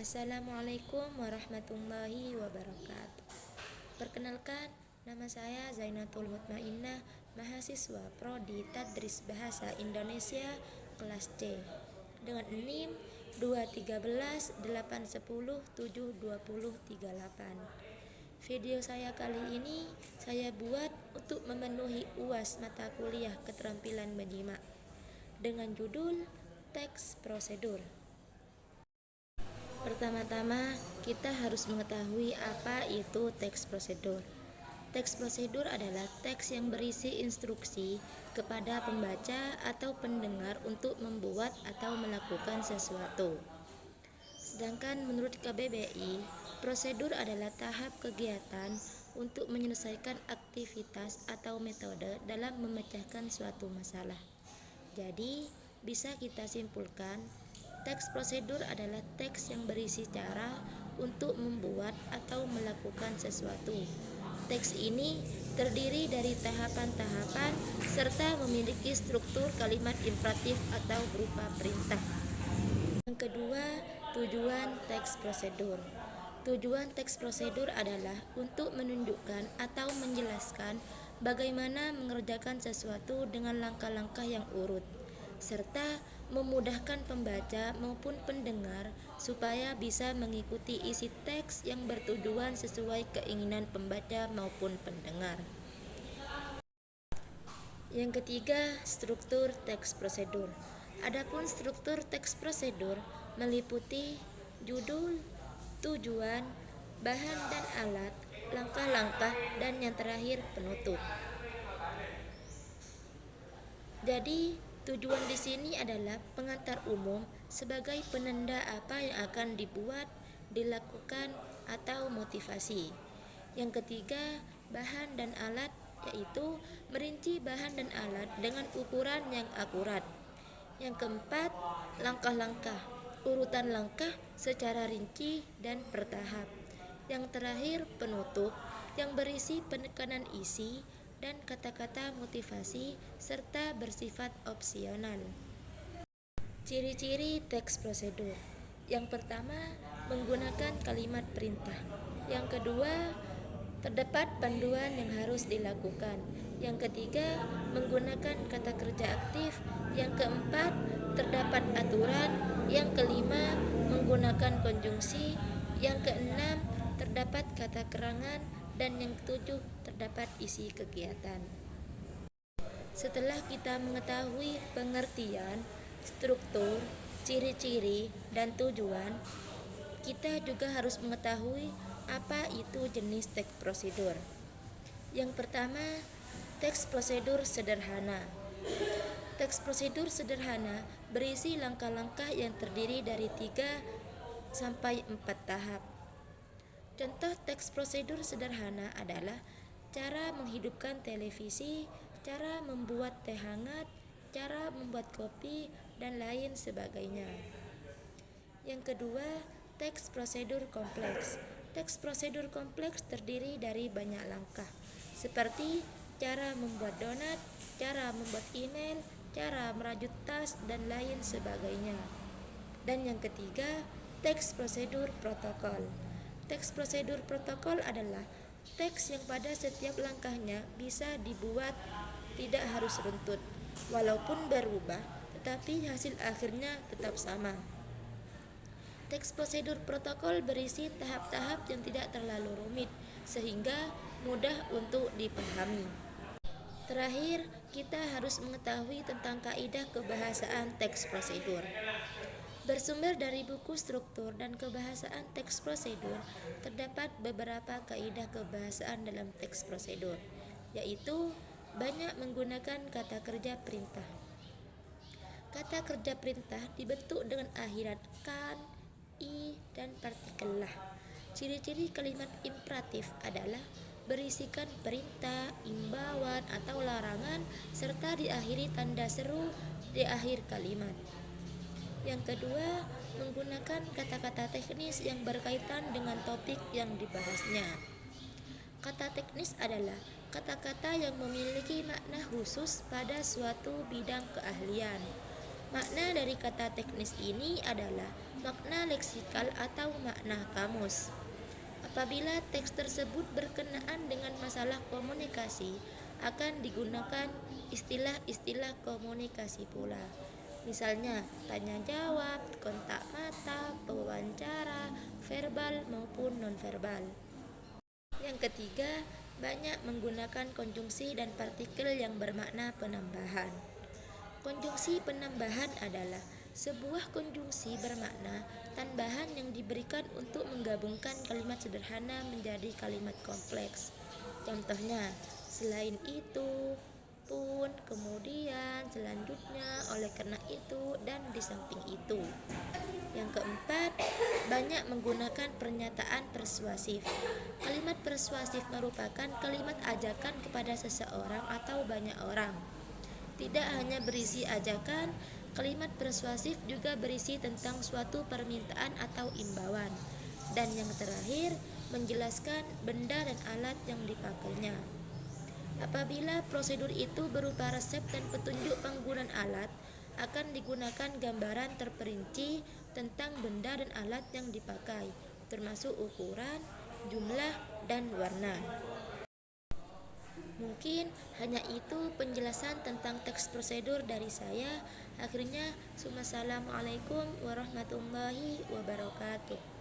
Assalamualaikum warahmatullahi wabarakatuh. Perkenalkan, nama saya Zainatul Mutmainnah, mahasiswa Prodi Tadris Bahasa Indonesia kelas C dengan NIM 21381072038. Video saya kali ini saya buat untuk memenuhi UAS mata kuliah keterampilan menyimak dengan judul teks prosedur. Pertama-tama, kita harus mengetahui apa itu teks prosedur. Teks prosedur adalah teks yang berisi instruksi kepada pembaca atau pendengar untuk membuat atau melakukan sesuatu. Sedangkan menurut KBBI, prosedur adalah tahap kegiatan untuk menyelesaikan aktivitas atau metode dalam memecahkan suatu masalah. Jadi, bisa kita simpulkan, teks prosedur adalah teks yang berisi cara untuk membuat atau melakukan sesuatu. Teks ini terdiri dari tahapan-tahapan serta memiliki struktur kalimat imperatif atau berupa perintah. Yang kedua, tujuan teks prosedur. Tujuan teks prosedur adalah untuk menunjukkan atau menjelaskan bagaimana mengerjakan sesuatu dengan langkah-langkah yang urut, serta memudahkan pembaca maupun pendengar supaya bisa mengikuti isi teks yang bertujuan sesuai keinginan pembaca maupun pendengar. Yang ketiga, struktur teks prosedur. Adapun struktur teks prosedur meliputi judul, tujuan, bahan dan alat, langkah-langkah, dan yang terakhir penutup. Jadi, tujuan di sini adalah pengantar umum sebagai penanda apa yang akan dibuat, dilakukan, atau motivasi. Yang ketiga, bahan dan alat, yaitu merinci bahan dan alat dengan ukuran yang akurat. Yang keempat, langkah-langkah, urutan langkah secara rinci dan bertahap. Yang terakhir, penutup yang berisi penekanan isi dan kata-kata motivasi serta bersifat opsional. Ciri-ciri teks prosedur. Yang pertama, menggunakan kalimat perintah. Yang kedua, terdapat panduan yang harus dilakukan. Yang ketiga, menggunakan kata kerja aktif. Yang keempat, terdapat aturan. Yang kelima, menggunakan konjungsi. Yang keenam, terdapat kata kerangan. Dan yang ketujuh, terdapat isi kegiatan. Setelah kita mengetahui pengertian, struktur, ciri-ciri, dan tujuan, kita juga harus mengetahui apa itu jenis teks prosedur. Yang pertama, teks prosedur sederhana. Teks prosedur sederhana berisi langkah-langkah yang terdiri dari 3 sampai 4 tahap. Contoh teks prosedur sederhana adalah cara menghidupkan televisi, cara membuat teh hangat, cara membuat kopi, dan lain sebagainya. Yang kedua, teks prosedur kompleks. Teks prosedur kompleks terdiri dari banyak langkah, seperti cara membuat donat, cara membuat email, cara merajut tas, dan lain sebagainya. Dan yang ketiga, teks prosedur protokol. Teks prosedur protokol adalah teks yang pada setiap langkahnya bisa dibuat tidak harus runtut, walaupun berubah, tetapi hasil akhirnya tetap sama. Teks prosedur protokol berisi tahap-tahap yang tidak terlalu rumit, sehingga mudah untuk dipahami. Terakhir, kita harus mengetahui tentang kaidah kebahasaan teks prosedur. Bersumber dari buku struktur dan kebahasaan teks prosedur, terdapat beberapa kaidah kebahasaan dalam teks prosedur, yaitu banyak menggunakan kata kerja perintah. Kata kerja perintah dibentuk dengan akhiran kan, i, dan partikel lah. Ciri-ciri kalimat imperatif adalah berisikan perintah, imbauan, atau larangan, serta diakhiri tanda seru di akhir kalimat. Yang kedua, menggunakan kata-kata teknis yang berkaitan dengan topik yang dibahasnya. Kata teknis adalah kata-kata yang memiliki makna khusus pada suatu bidang keahlian. Makna dari kata teknis ini adalah makna leksikal atau makna kamus. Apabila teks tersebut berkenaan dengan masalah komunikasi, akan digunakan istilah-istilah komunikasi pula. Misalnya, tanya jawab, kontak mata, pewawancara, verbal maupun nonverbal. Yang ketiga, banyak menggunakan konjungsi dan partikel yang bermakna penambahan. Konjungsi penambahan adalah sebuah konjungsi bermakna tambahan yang diberikan untuk menggabungkan kalimat sederhana menjadi kalimat kompleks. Contohnya, selain itu, pun, kemudian, selanjutnya, oleh karena itu, dan di samping itu. Yang keempat, banyak menggunakan pernyataan persuasif. Kalimat persuasif merupakan kalimat ajakan kepada seseorang atau banyak orang. Tidak hanya berisi ajakan, kalimat persuasif juga berisi tentang suatu permintaan atau imbauan. Dan yang terakhir, menjelaskan benda dan alat yang dipakainya. Apabila prosedur itu berupa resep dan petunjuk penggunaan alat, akan digunakan gambaran terperinci tentang benda dan alat yang dipakai, termasuk ukuran, jumlah, dan warna. Mungkin hanya itu penjelasan tentang teks prosedur dari saya. Akhirnya, wassalamualaikum warahmatullahi wabarakatuh.